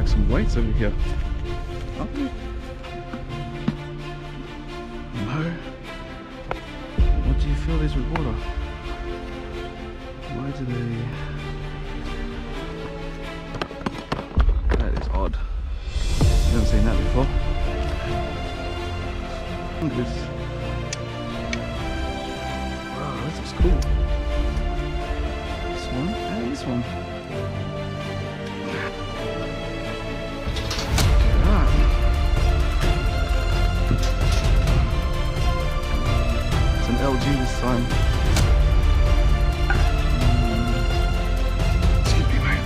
like some weights over here. Aren't there? No. What do you fill these with water? Why do they... That is odd. Never seen that before. Look at this. Wow, this looks cool. This one and this one. It's an LG this time. Excuse me, mate.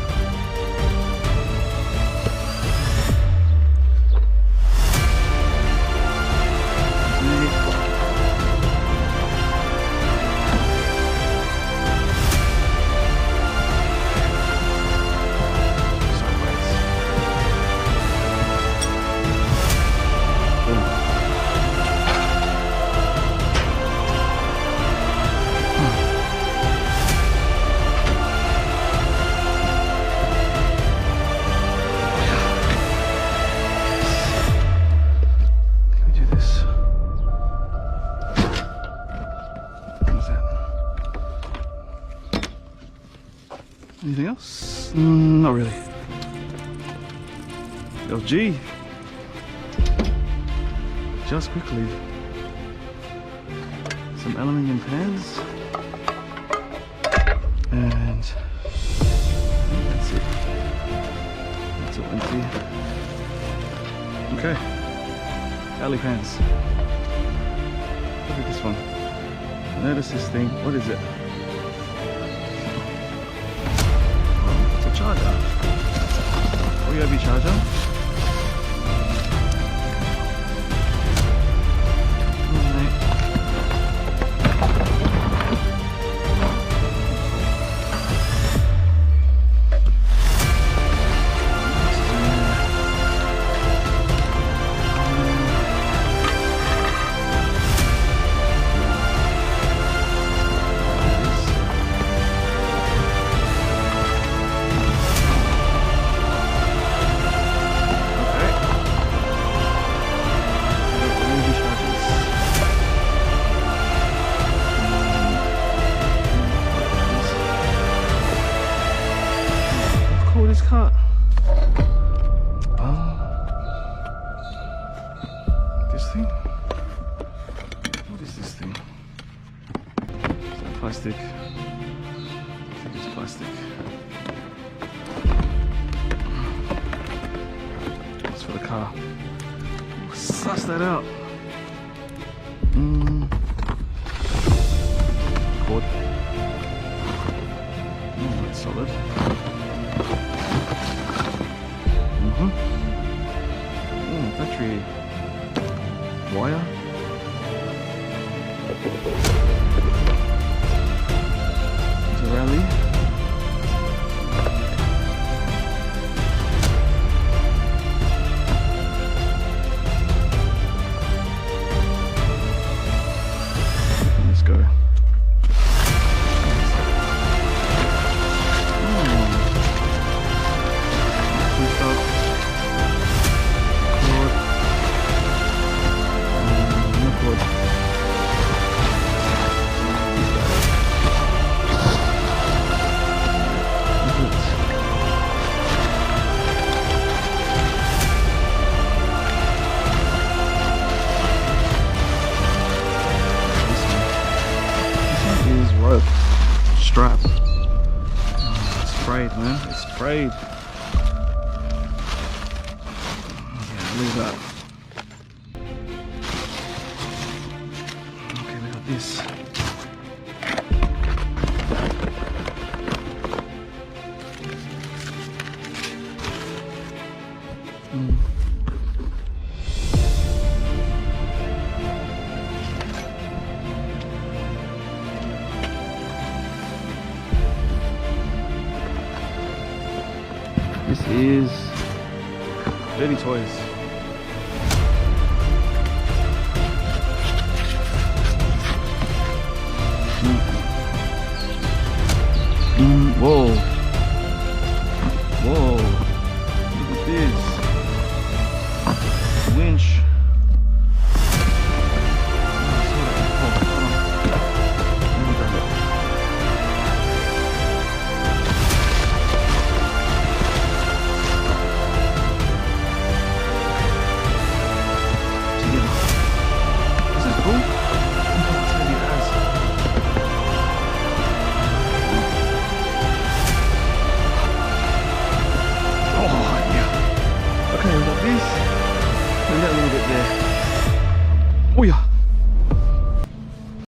Anything else? Not really. LG. Just quickly. Some aluminium pans. And that's it. That's all empty. Okay. Alley pans. Look at this one. Notice this thing. What is it? Charger. USB charger. This car. This thing? What is this thing? Is that plastic? I think it's plastic. It's for the car. We'll suss that out. Cord. That's solid. Battery wire. It's a rally. Let's go. Rope strap. It's frayed, man. It's frayed. Yeah, leave that. Okay, we got this. This is Dirty Toys. Whoa. Whoa. Look at this. this and that little bit there. Oh yeah.